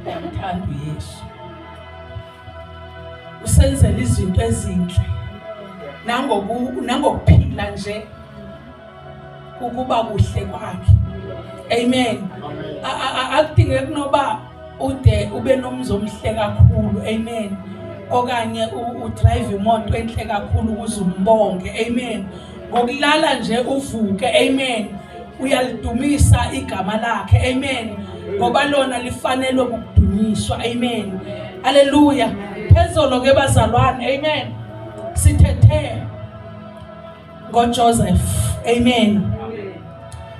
Ngiyamthanda uYesu. Usenzela izinto ezinhle. Nangokuphila nje ukuba kuhle kwakhe. Amen. Akudingeki noba ude ube nomzi omhle kakhulu. Amen. Okanye udrive imoto enhle kakhulu ukuze umbonge. Amen. Ngokulala nje uvuke. Amen. Uyalidumisa igama lakhe. Amen. Ngoba lona lifanele ukudumiswa. Amen. Hallelujah. Phezolo ke bazalwane. Amen. Sithethe ngoJoseph. Amen.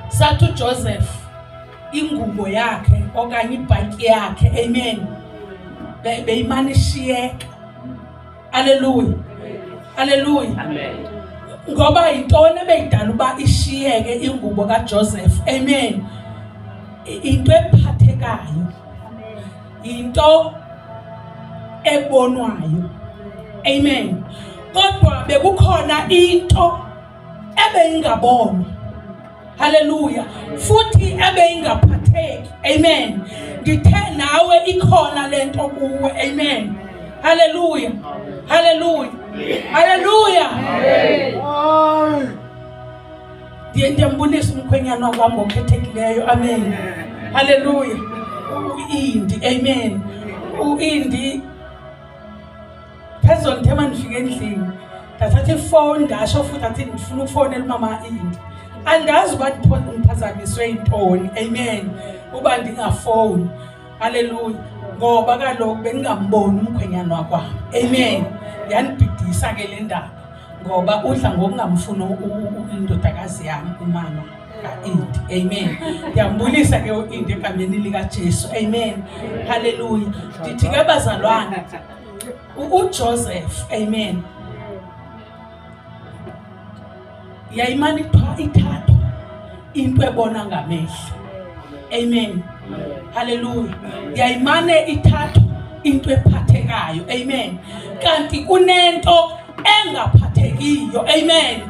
Sathi uJoseph ingubo yakhe okanye ibhaki yakhe. Amen. Beyimana ishiyeka. Hallelujah. Hallelujah. Amen. Ngoba intoni ebeyidala uba ishiyeke ingubo kaJoseph. Amen. Into ephathekayo. Into ebonwayo. Amen. Kodwa bekukhona into ebeyingabonwa. Hallelujah. Futhi ebeyingaphatheki. Amen. Ngithe nawe ikhona lento kuwe. Amen. Hallelujah. Hallelujah. Hallelujah. Amen. Ndiyambulisa umkhwenyana wami okhethekileyo. Amen. Hallelujah. uIndi. Amen. uIndi phezolo nje mandifike endlini ndathatha ifone ngasho futhi athi ngifuna ukufonela umama Indi. Andazi uba ngiphazamiswe intoni. Amen. Uba ndingafoni. Hallelujah. Ngoba kaloku bengingamboni umkhwenyana wakwami. Amen. Yanibhidisa ke le ndaba ngoba udla ngokungamfuna indodakazi yami umama kaIndi. Amen. Ngiyambulisa ke uIndi egameni likaJesu. Amen. Hallelujah. Ndithi ke bazalwane uJoseph. Amen. Yayimani ithathu into ebona ngamehlo. Amen. Hallelujah. Yayimane ithathu into ephathekayo. Amen. Kanti kunento engaphathekiyo. Amen.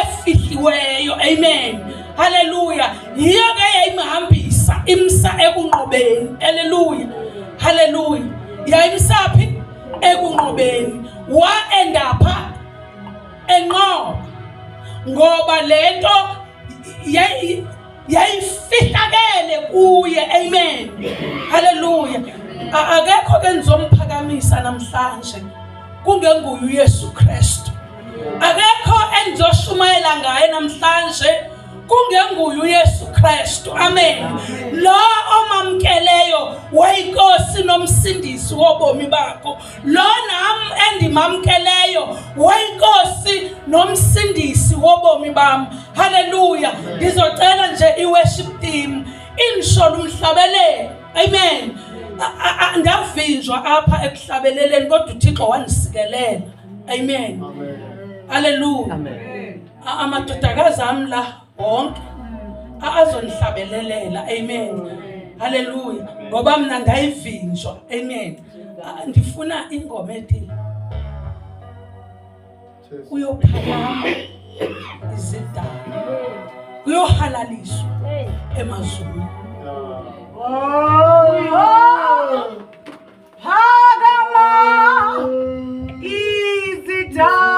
Efihliweyo. Amen. Hallelujah. Yiyo ke yayimhambisa imsa ekunqobeni. Hallelujah. Hallelujah. Yayimsaphi ekunqobeni. Waendapha enqoba ngoba lento yayifihlakele kuye. Amen. Hallelujah. Akekho ke nizomuphakamisa namhlanje kungenguye uYesu Kristu. Akekho engizoshumayela ngaye namhlanje kungenguye uYesu Kristu. Amen. Lo omamkeleyo wayinkosi nomsindisi wobomi bakho. Lo nami endimamkeleyo wayinkosi nomsindisi wobomi bami. Hallelujah. Ngizocela nje iworship team insholo umhlabelele. Amen. Ndavinjwa apha ekuhlabeleleni kodwa uThixo wanisikelela. Amen. Hallelujah. Amen. Amadodakazi ami la wonke azonihlabelelela. Amen. Hallelujah. Ngoba mina ndayivinjwa. Amen. Ndifuna ingoma ethi kuyophakama izidalwa kuyohalaliswa emazulwini. Phakama izidalwa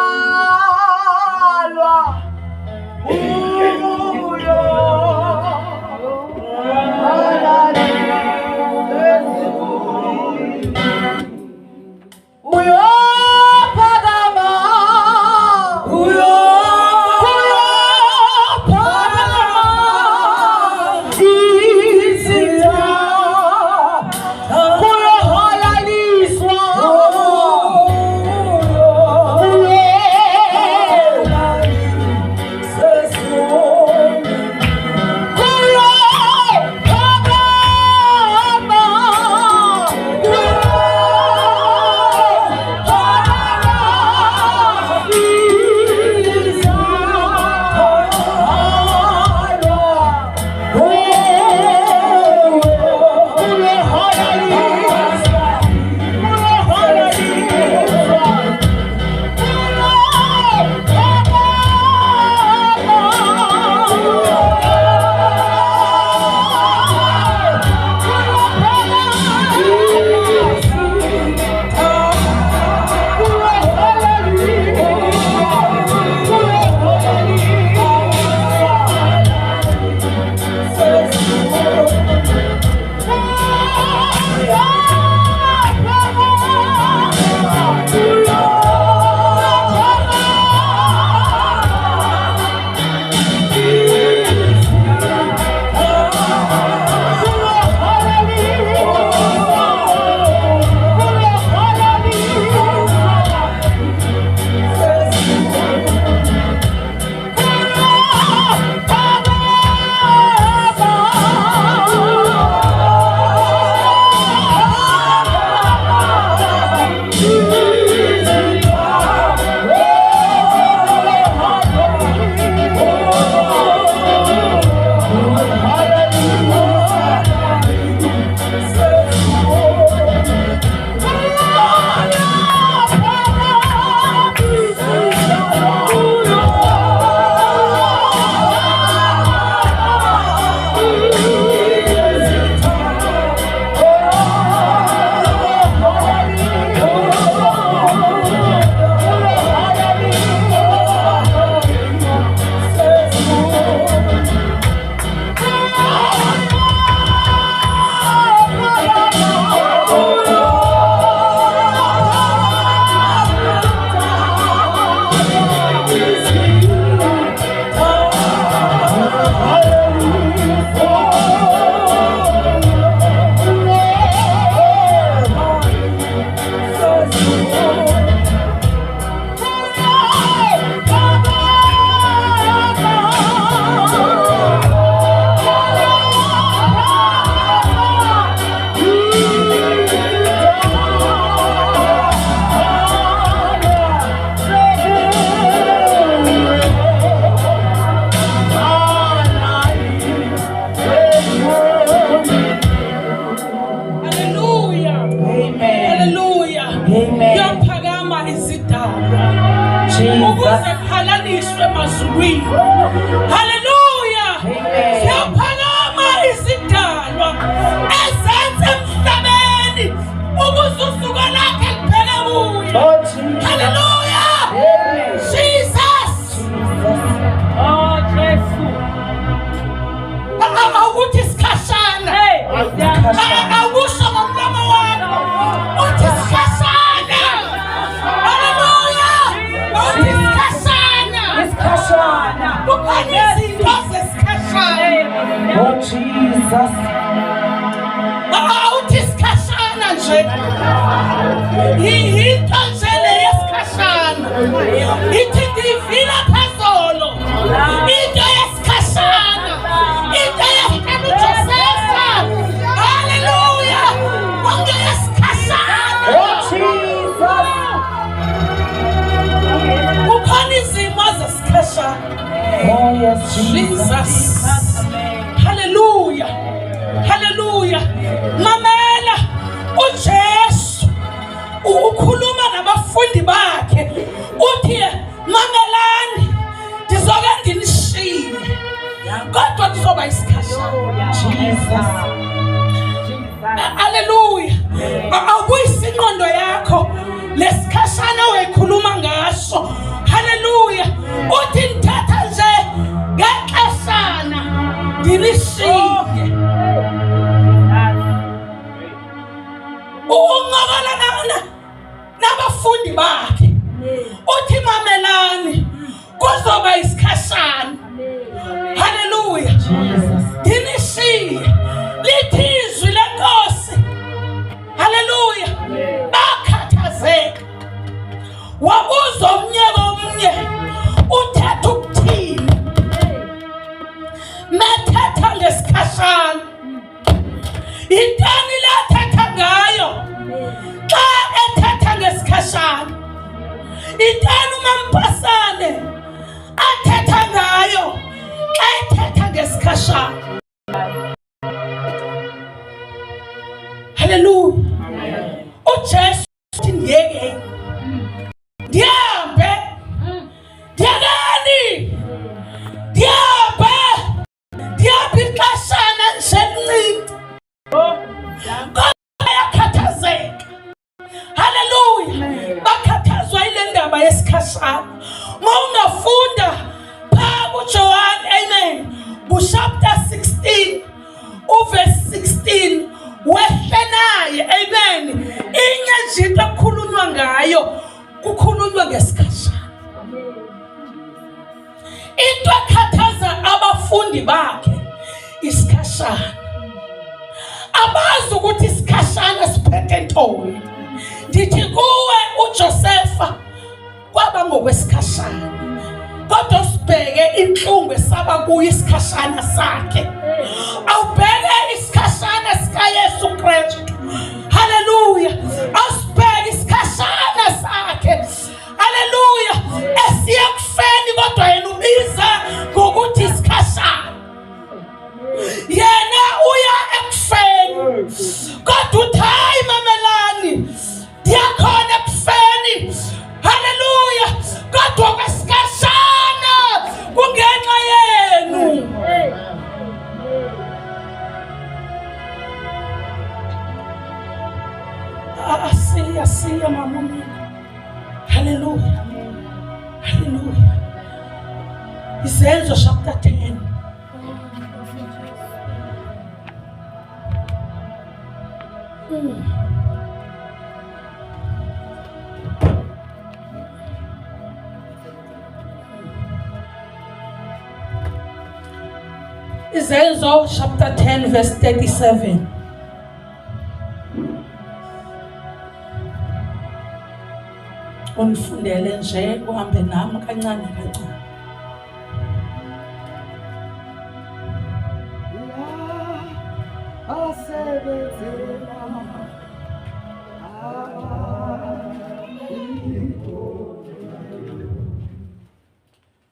Is it ekuseni ukuze usuka lakhe libheke kuye. Hallelujah. Jesus. Awuthi isikhashana. Awusho ngomlomo wakho. Uthi isikhashana. Hallelujah. Uthi isikhashana. Kukhona izinto zesikhashana. Jesus. Awuthi isikhashana nje. Yinto nje le yesikhashana. Ithi ndivila phezolo. Into yesikhashana. Into yesikhashana Josefa. Hallelujah. Konke yesikhashana. Jesus. Kukhona izimo zesikhashana. Oh yes, Jesus. Hallelujah. Hallelujah. Mamela uJesu ukhuluma nabafundi bakhe uthi mamelani ndizoke nginishiye kodwa kuzoba isikhashana. Jesus. Hallelujah. Awuyisinqondo yakho lesikhashana oyikhuluma ngaso. Hallelujah. Uthi nithatha nje ngexeshana ndinishiye. Ungabalana nabafundi bakhe uthi mamelani kuzoba isikhashana. Hallelujah. Ndinishiye lithi izwi lenkosi. Hallelujah. Bakhathazeka wabuza omnye komnye uthetha ukuthini. Methetha ngesikhashana. Intani le athetha ngayo xa ethetha ngesikhashana? Intani uMampasane athetha ngayo xa ethetha ngesikhashana? Hallelujah. uJesu uthi ndiyeke ndihambe. Ndiyekeni ndihambe. Ndihambe ixeshana nje elincinci. Bayakhathazeka. Hallelujah. Bakhathazwa yile ndaba yesikhashana. Mawungafunda phaa kuJohn, amen, chapter 16 uverse 16 wehle naye, amen. Inye nje into okukhulunywa ngayo kukhulunywa ngesikhashana. Into ekhathaza abafundi bakhe isikhashana. Abazi ukuthi isikhashana siphethe ntoni. Ndithi kuwe uJosefa kwaba ngokwesikhashana. Kodwa sibheke inhlungu esaba kuyo isikhashana sakhe. Awubheke isikhashana sikaYesu Kristu. Hallelujah. Awusibheke isikhashana sakhe. Hallelujah. Esiya kufeni kodwa yena ubiza ngokuthi isikhashana. Yena uya ekufeni kodwa uthi hayi mamelani ndiyakhona ekufeni. Hallelujah. Kodwa kwesikhashana kungenxa yenu. Asiya mama. Hallelujah. Hallelujah. Izenzo chapter 10. Izenzo chapter 10 verse 37. Unifundele nje uhambe nami kancane kancane.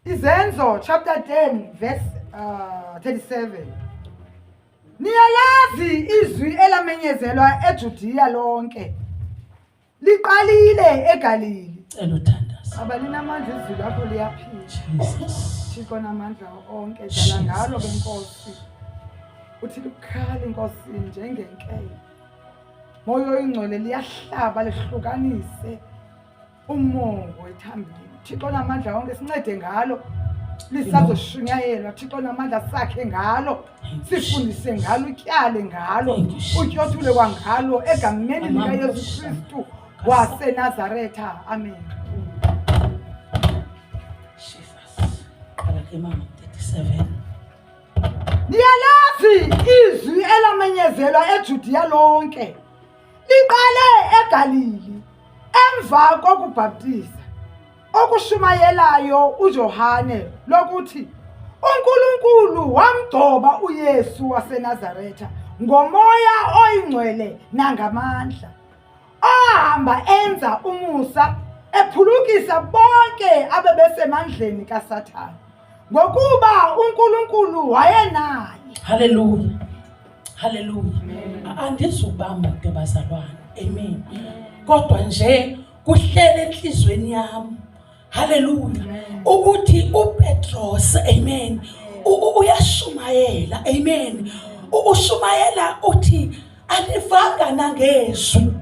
Izenzo chapter 10 verse 37. Niyalazi izwi elamenyezelwa eJudiya lonke. Liqalile eGalili. Cela uthandaza. Abalinamandla izwi lakho liyaphila. Jesus. Thixo namandla onke dlala ngalo ke Nkosi. Uthi lukhali Nkosi njengenkele. moya oyingcwele liyahlaba lihlukanise umongo ethambini. Thixo namandla wonke sincede ngalo lisazoshunyayelwa. Thixo namandla sakhe ngalo, sifundise ngalo, utyale ngalo, utyothule kwangalo egameni likaYesu Kristu waseNazaretha. Amen. Jesus. Qala ke mama 37. Niyalazi izwi elamenyezelwa eJudiya lonke, liqale eGalili emva kokubhaptiza okushumayelayo uJohane lokuthi uNkulunkulu wamgcoba uYesu waseNazaretha ngomoya oyingcwele nangamandla, ahamba enza umusa ephulukisa bonke abebesemandleni kaSathane, ngokuba uNkulunkulu wayenaye. Hallelujah. Hallelujah. Andizubamba ke bazalwane. Amen. Kodwa nje kuhlele enhlizweni yami. Hallelujah. Ukuthi uPetros, amen, uyashumayela. Amen. Ushumayela uthi alivanga nangezwi.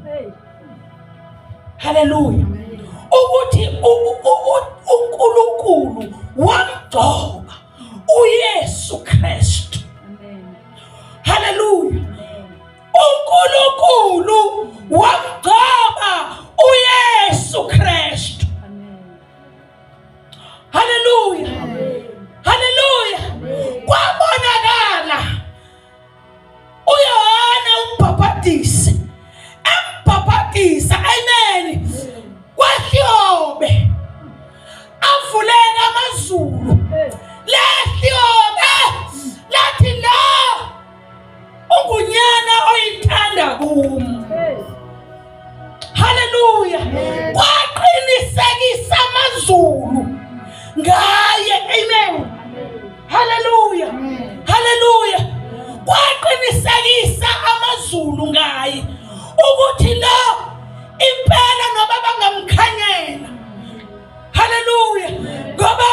Hallelujah. Ukuthi uNkulunkulu wamgcoba uYesu Kristu. Hallelujah. uNkulunkulu wamgcoba uYesu Kristu. Hallelujah. Hallelujah. Kwabonakala uYohane umbhapatisi embhapatisa, amen, kwahlobe avuleka amazulu, lahlobe lathi la ungunyana oyithanda kum. Hallelujah. Kwaqinisekisa amazulu ngaye, amen. Hallelujah. Hallelujah. Kwaqinisekisa amazulu ngaye ukuthi lo impela noba bangamkhanyela. Hallelujah. Ngoba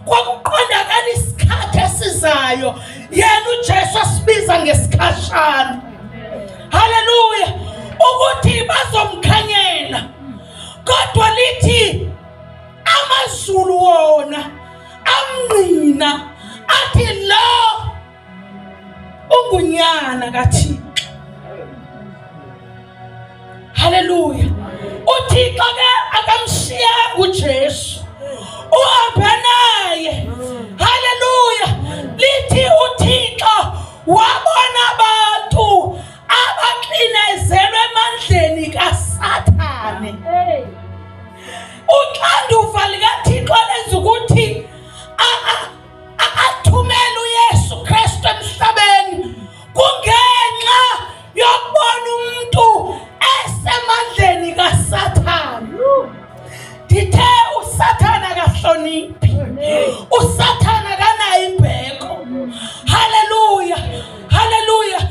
kwakuqondakala isikhathi esizayo yena uJesu asibiza ngesikhashana. Hallelujah. Ukuthi bazomkhanyela, kodwa lithi amazulu wona amnqina athi lo ungunyana kaThixo. Hallelujah. uThixo ke akamshiya uJesu, uhambe naye. Hallelujah. Lithi uThixo wabona abantu abaxinezelwe emandleni kaSathane. Uxanduva likaThixo lenza ukuthi athumele uYesu Kristu emhlabeni kungenxa yokubona umuntu esemandleni kaSathane. Dithe uSathane akahloniphi, uSathane akanayo imbeko. Hallelujah. Hallelujah.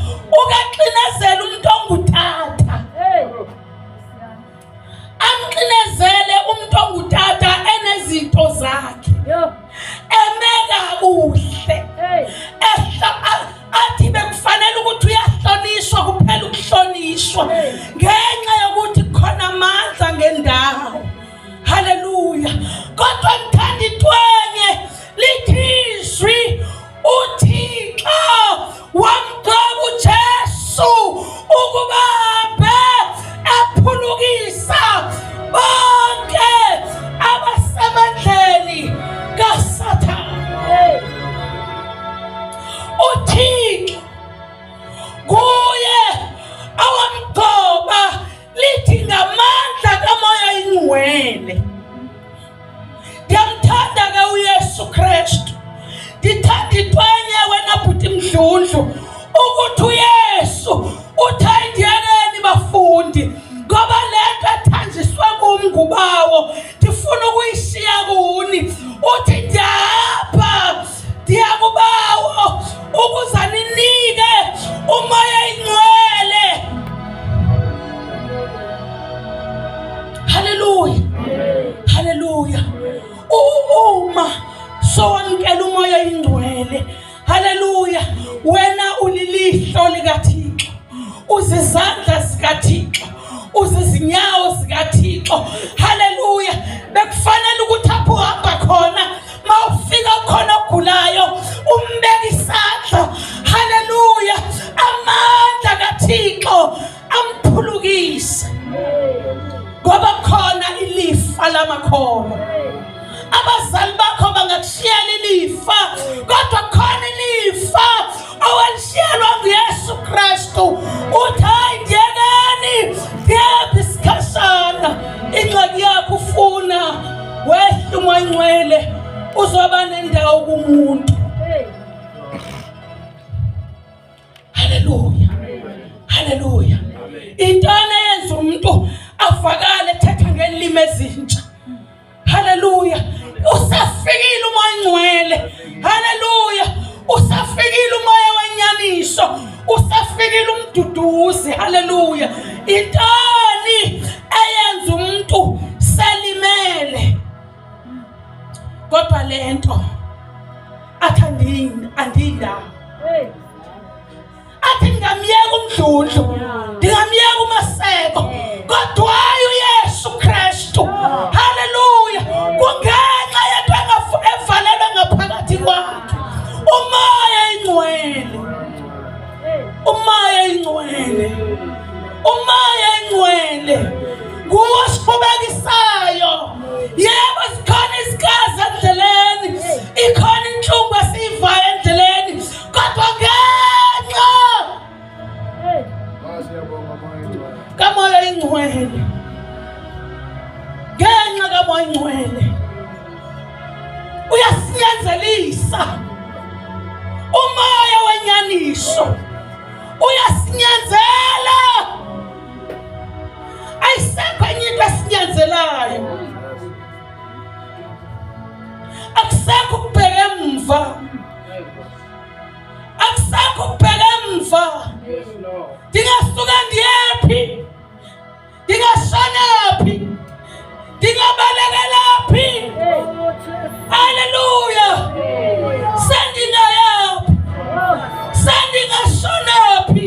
uzizandla zikaThixo, uzizinyawo zikaThixo. Haleluya. Bekufanele ukuthi apho uhamba khona mawufika khona ogulayo umbeke isandla. Haleluya. Amandla kaThixo amphulukise, ngoba khona ilifa lamakholwa. Abazali bakho bangakushiyela ilifa, kodwa khona ilifa owalishiyelwa nguYesu Kristu. Uthi hayi ndiyekeni, ndiyephi isikhashana, ingxaki yakho ufuna wehle umoya ngcwele uzoba nendawo kumuntu. Haleluya, haleluya. Intwana yenza umuntu avakale ethetha ngelimi ezintsha. Haleluya. Usafikile umoya ngcwele. Haleluya. Usafikile umoya wenyaniso. Usafikile umduduzi. Haleluya. Intoni eyenza umuntu selimele. Kodwa lento athi andindawo. Athi ngamyeka umdludlu, ndingamyeka umaseko, kodwa uYesu Kristu. Haleluya. Kungenxa yento evalelwe ngaphakathi kwakhe. Umoya ingcwele, umoya ingcwele, umoya ingcwele nguwo osifubekisayo. Yebo zikhona izikazi endleleni, ikhona inhlungu esiyivayo endleleni, kodwa ngenxa kamoya ingcwele, ngenxa kamoya ingcwele uyasinyanzelisa. Umoya wenyaniso uyasinyanzela. Ayisekho enye into esinyanzelayo. Akusekho ukubheka emva, akusekho ukubheka emva. Ndingasuka ndiyephi, ndingashonaphi, ndingabalekelapi. Haleluya. Sendingayaphi, sendingashonaphi,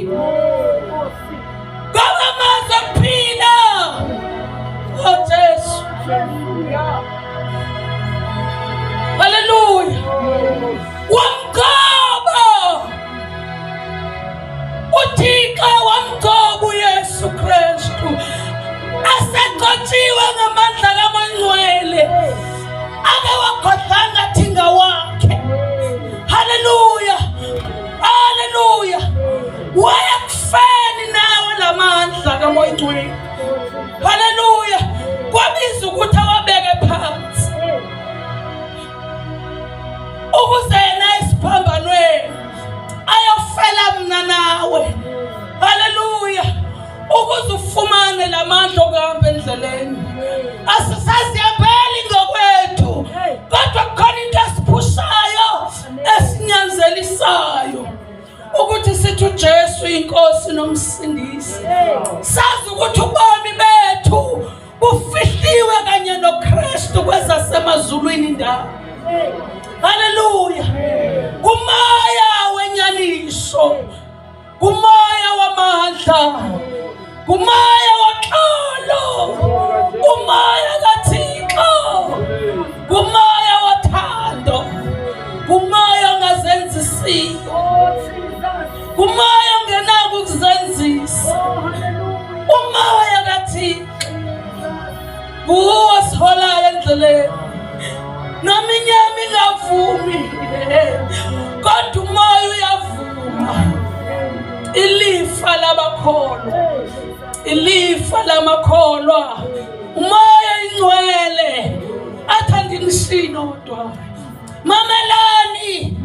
ngoba amaze kuphila. Oh Jesu. Haleluya. Wamgcoba uThixo, wamgcoba uYesu Kristu. Asegcotshiwe ngamandla kaMangcwele, akawakhohlanga thinga wakhe. Haleluya, haleluya. Wayakufeni nawe lamandla kaMangcwele. Haleluya. Kwabiza ukuthi awabeke phansi ukuze yena isiphambanweni ayofela mina nawe. Haleluya. Ukuze ufumane lamandla okuhamba endleleni. Asisazihambeli ngokwethu, kodwa kukhona into esiphushayo esinyanzelisayo ukuthi sithi uJesu inkosi nomsindisi. Sazi ukuthi ubomi bethu bufihliwe kanye noKristu kwezasemazulwini ndawo. Haleluya. Umoya wenyaniso, umoya wamandla, umoya woxolo, umoya kaThixo, umoya wothando, umoya ongazenzisiyo, umoya ongenako ukuzenzisa. Umoya kaThixo nguwo osiholayo endleleni. Noma inyama ingavumi, kodwa umoya uyavuma. Ilifa labakholwa, ilifa lamakholwa, umoya ingcwele athanda insinodwa. Mamelani,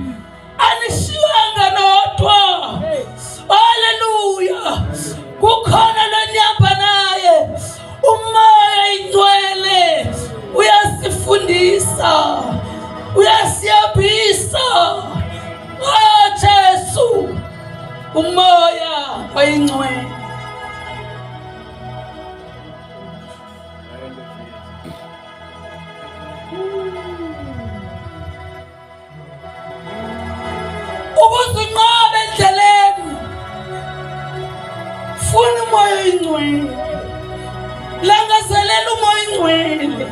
anishiyanga nodwa. Haleluya. Kukhona lonyamba naye. Umoya ingcwele uyasifundisa, uyasiyabisa. Oh Jesu, umoya oyingcwele. Ukuzinqoba endleleni umoya oyingcwele, langazelela umoya oyingcwele.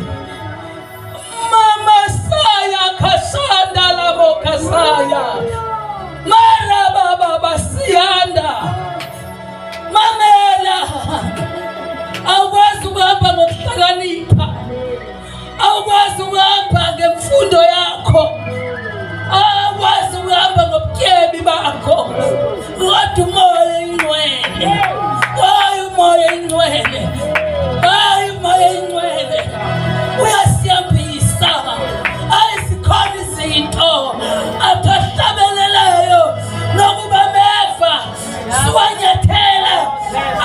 Mama saya kasanda labo kasaya, mara baba basiyanda, mamela. Awukwazi ukuhamba ngokuhlakanipha, awukwazi ukuhamba ngemfundo yakho, awukwazi ukuhamba ngobutyebi bakho, kodwa umoya oyingcwele, hayi umoya oyingcwele, hayi umoya oyingcwele uyasiyambisa. Hayi zikhona izinto athahlabeleleyo nokuba meva siwanyathela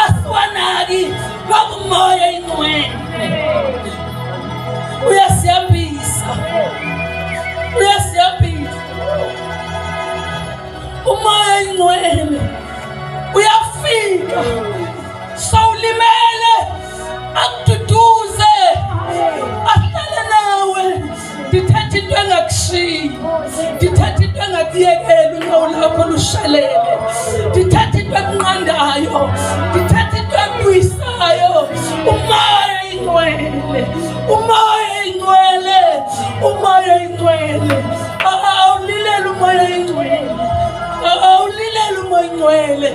asiwanaki ngoba umoya oyingcwele uyasiyambisa, uyasiyambisa. Umoya oyingcwele uyafika sawulimele akududuze ahlale nawe. Ndithetha into engakushiyi, ndithetha into engakuyekeli unyawo lakho lushalele, ndithetha into ekunqandayo, ndithetha into ekubuyisayo. Umoya oyingcwele, umoya oyingcwele, umoya oyingcwele. Awulilela umoya oyingcwele, awulilela umoya oyingcwele,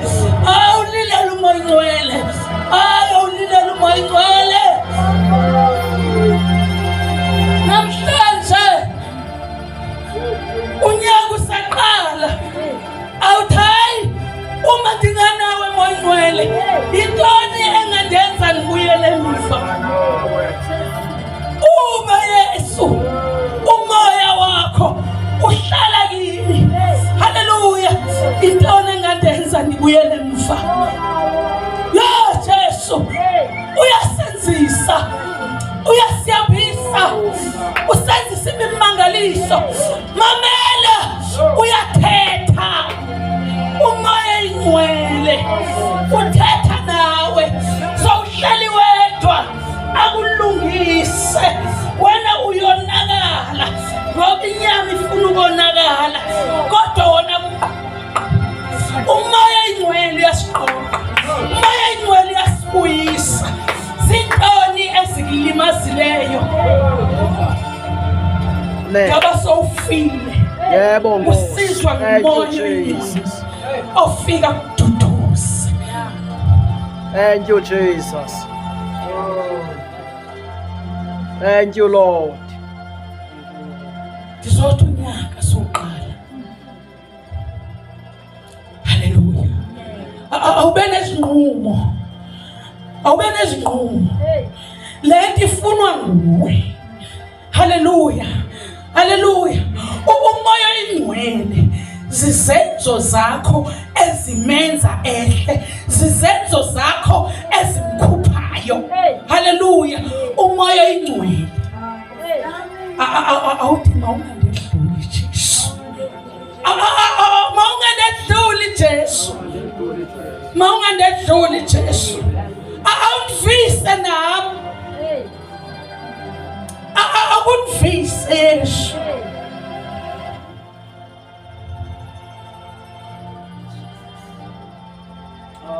awulilela umoya oyingcwele, awulilela umoya oyingcwele. Namhlanje unyaka usaqala, awuthayi uma ndinganawe moya oyingcwele yintoni engandenza ndibuyele emuva? Uma Yesu umoya wakho uhlala kimi, haleluya, intoni engandenza ndibuyele emuva? Ya Jesu uyasenzisa, uyasiyambisa, usenzisa imimangaliso. Mamela uyathetha, umoya oyingcwele uthetha nawe, sowuhleli wedwa akulungise. Wena uyonakala ngoba inyama ifuna ukonakala, kodwa wona umoya oyingcwele uyasiqoqa, umoya oyingcwele uyasibuyisa. Zintoni ezikulimazileyo? Ngaba sowufile, Yebo Nkosi. usizwa ngumoya oyingcwele ofika kududuze. Thank you, Jesus. Thank you, Lord. Ndizothi unyaka soqala, haleluya, awube nezinqumo, awube nezinqumo. Lento ifunwa nguwe, haleluya, haleluya. Umoya oyingcwele zizenzo zakho ezimenza ehle, zizenzo zakho ezimkhuphayo, haleluya. Umoya oyingcwele awuthi mawungandedluli Jesu, mawungandedluli Jesu, mawungandedluli Jesu, awundivise nami, akundivise Yesu.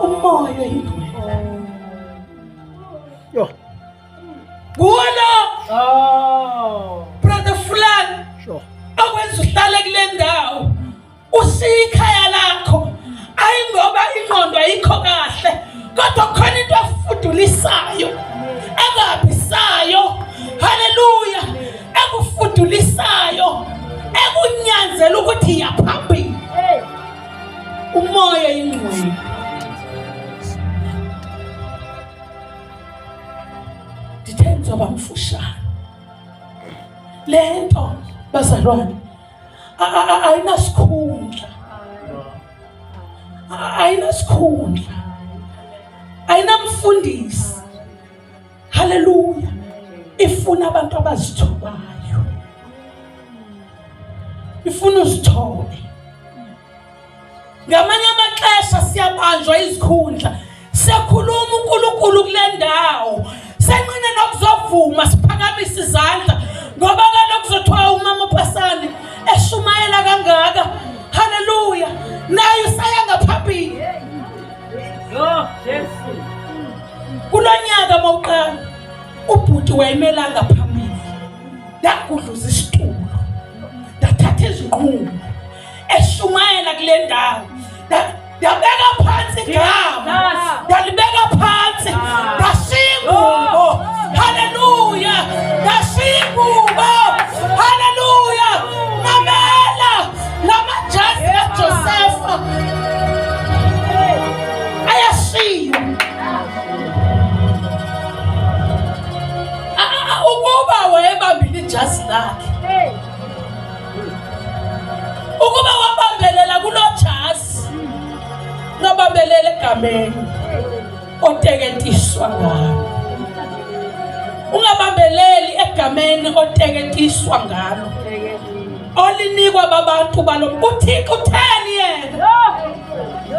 Umoya oyingcwele Yo. kuwona Oh. brother fulani Sure. akwenza uhlale kule ndawo ushiya ikhaya lakho, ayi ngoba ingqondo ayikho kahle, kodwa khona into efudulisayo, ekaphisayo, haleluya, ekufudulisayo, ekunyanzela ukuthi yaphambili. Umoya oyingcwele ndithe ngizoba mfushane. Lento bazalwane ayinasikhundla, ayinasikhundla, ayinamfundisi, haleluya. Ifuna abantu abazithobayo, ifuna uzithobe. Ngamanye amaxesha siyabanjwa izikhundla, siyakhuluma uNkulunkulu kule ndawo, senqine nokuzovuma siphakamisa izandla, ngoba kaloku kuzothiwa umama uPasani eshumayela kangaka, haleluya, naye usaya ngaphambili. kulonyaka mawuqala ubhuti wayemelanga phambili yakudluza isitulo dathatha izinqumo eshumayela kule ndawo yabeka phansi igama yalibeka phansi yashingubo haleluya yashingubo haleluya mamela lamajazi kaJosefa ayashiya ukuba wayebambile ijazi lakhe ukuba wabambelela kulojazi nobambelela egameni oteketiswa ngalo ungabambeleli egameni oteketiswa ngalo olinikwa babantu balo uThixo utheni yena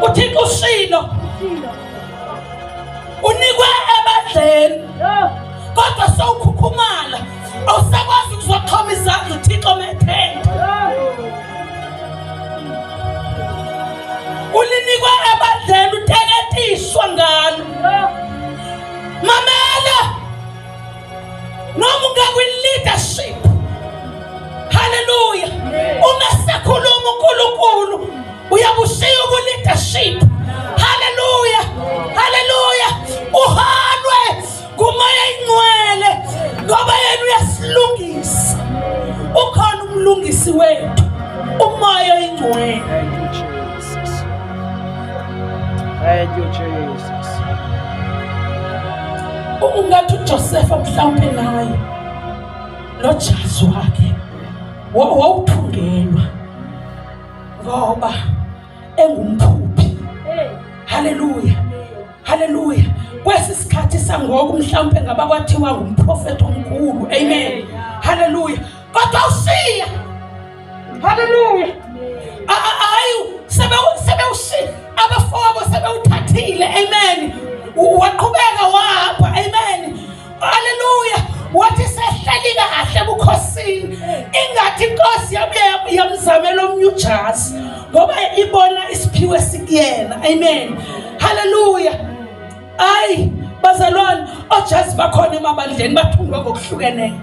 uThixo ushilo unikwe ebadleni kodwa sowukhukhumala awusakwazi ukuzoxhoma izandla uThixo methemba ulinikwa ebadleni uteketiswa ngalo mamela noma ungakwi-leadership haleluya ungasakhuluma uNkulunkulu uyabushiya ubu-leadership haleluya haleluya uhanwe kumoya ingcwele ngoba yena uyasilungisa ukhona umlungisi wethu umoya ingcwele. Thank you, Jesus. Ungathi uJosefa mhlawumbe naye lo jazi wakhe wawuthungelwa ngoba engumphuphi haleluya haleluya kwesisikhathi sangoku mhlawumbe ngaba kwathiwa ngumprofeti omkhulu amen haleluya kodwa ushiya haleluya ayu sebewushiya abafowabo sebewuthathile amen waqhubeka wahamba amen haleluya wathi sehleli kahle bukhosini ingathi inkosi yamzamela omnye ujazi ngoba ibona isiphiwe sikuyena amen haleluya ayi bazalwane ojazi bakhona emabandleni bathungwa ngokuhlukeneyo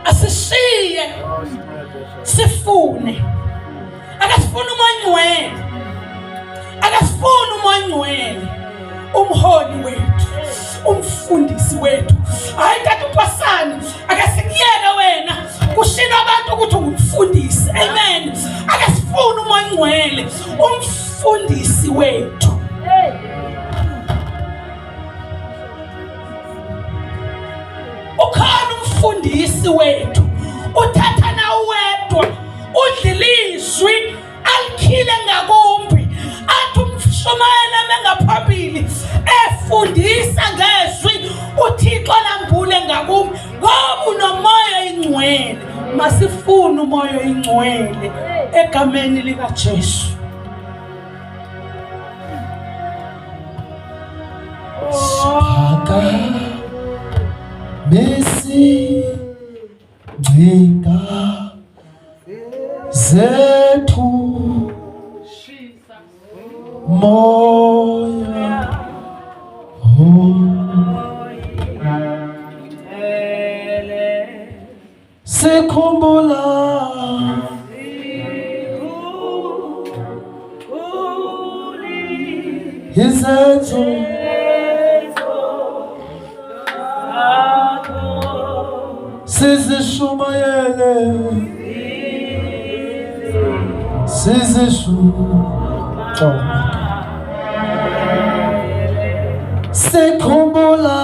asishiye sifune akasifuna umonyweni umholi wethu umfundisi wethu hayi tata uPasani akasikuyeke wena kushina abantu ukuthi ungumfundisi amen akasifuna umonyweni umfundisi wethu ukhona umfundisi wethu uthatha na wedwa udlilizwi alikhile ngakumbi athi umshumayela mengaphambili efundisa ngezwi uThixo lambule ngakumbi ngoba unomoya ingcwele masifune umoya ingcwele egameni likaJesu. Besi Jinga Zetu Moya Sekhumbula Izenzo Sizishumayele Sekhumbula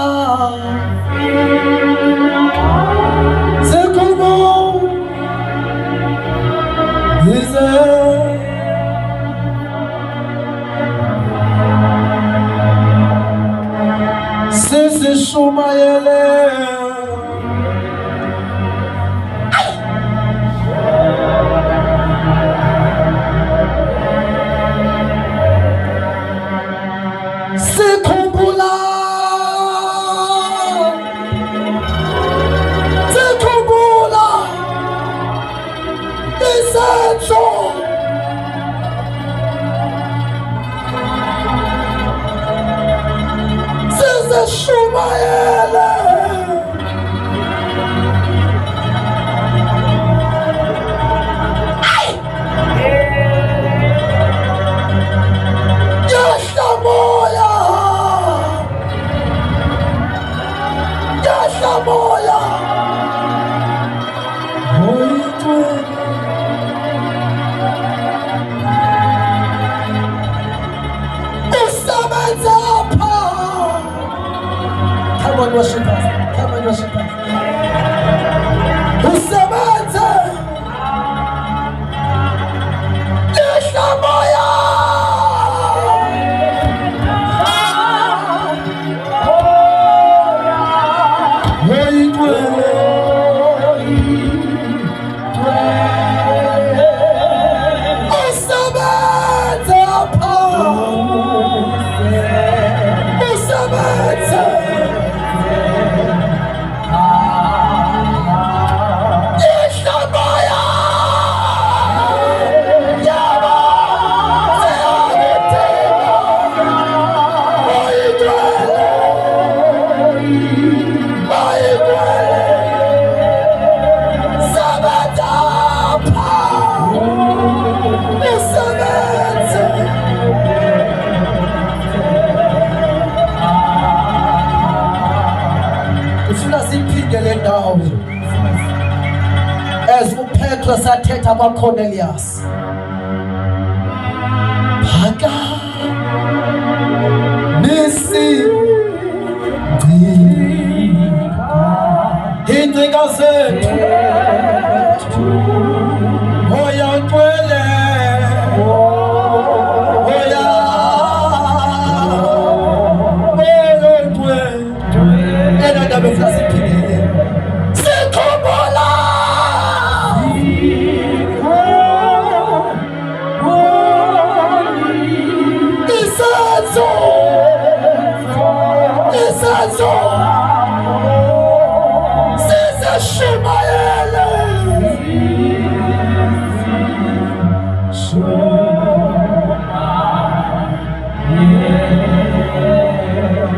Sizishumayele kule ndawo as uPetro sathetha kwaCornelius phaka nisi iincinga zethu oya ntwele oya endaba efuna siphilele sikhumbula isenzo sizishumayele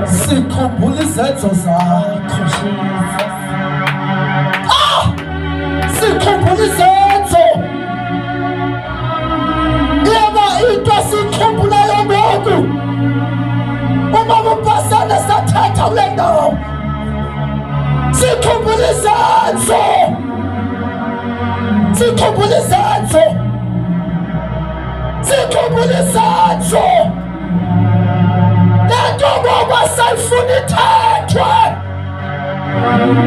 sikhumbula izenzo zakho sikhumbula izenzo yeba into sikhumbulayo ngoku ubaba uPasana sathetha kule ndawo sikhumbula izenzo sikhumbula izenzo sikhumbula izenzo lento ngoba sayifuna ithethwe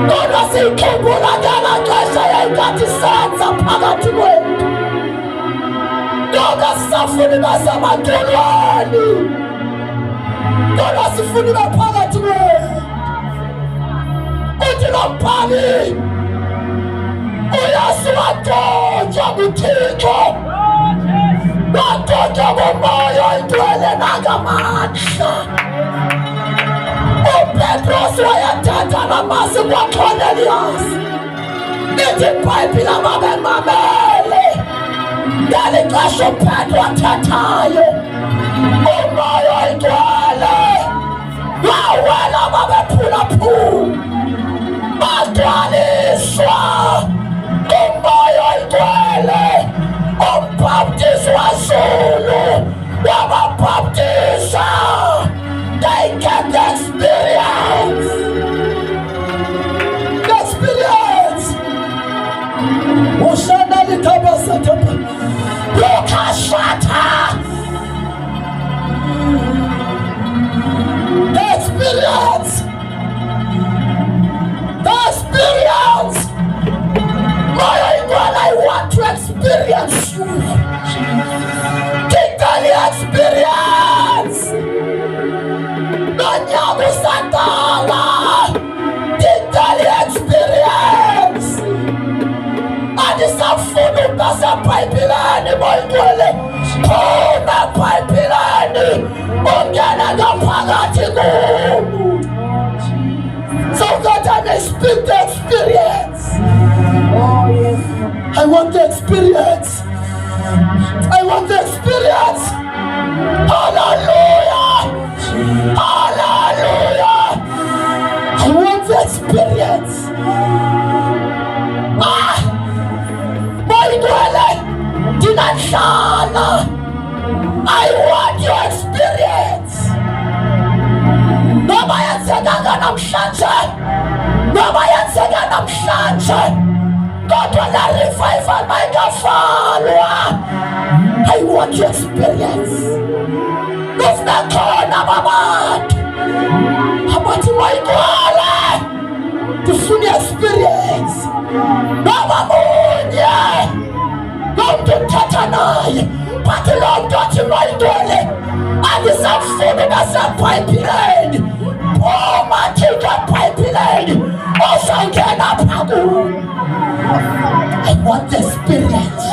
kodwa sikhumbula ngamaxesha yayingathi senza phakathi kwethu kodwa sisafuna basamantolwane kodwa sifuna baphakathi kwethu uthi lo mbhali uYesu wathonjwa nguThixo wathonjwa ngomoya oyingcwele nangamandla uPetros wayathatha namasi kwaCornelius lithi iBhayibhile ababemamele ngeli xesha uPetro athathayo umoya oyingcwele wawela babephulaphula bagcwaliswa umoya oyingcwele umbhaptizo wazulu wababhaptiza. They get the experience. The experience. Ushanda likaba satapa Lukashata. The experience. The experience. My God, I want to experience you. Take the experience. Nonyago Santala. Take the experience. And it's a food that's a pipeline. My God, oh, that pipeline. Ongana the Pagatigo. So that I may speak the experience. Oh, yes. I want the experience. I want the experience. Hallelujah. Hallelujah. I want the experience. My dwelling did not shine. I want your experience. Nobody said I'm namhlanje kodwa la revival mayingafalwa. I want your experience. Kufunakona babantu abathi mayigcwale tufuna experience noma munye nomntu uthatha naye but lo mntu athi mayigcwale andisafuni naseBhayibhileni phuma thika eBhayibhileni uzongena phakuni. I want the experience.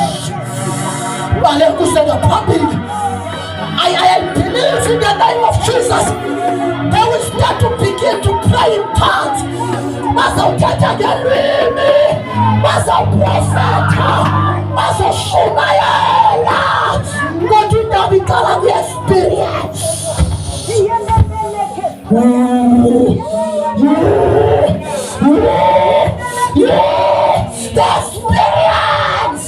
I believe in the name of Jesus. They will start to begin to pray in tongues. Bazawuthatha ngelwimi, bazawuprofetha, bazoshumayela. Kodwa indaba iqala kwi-experience. The experience.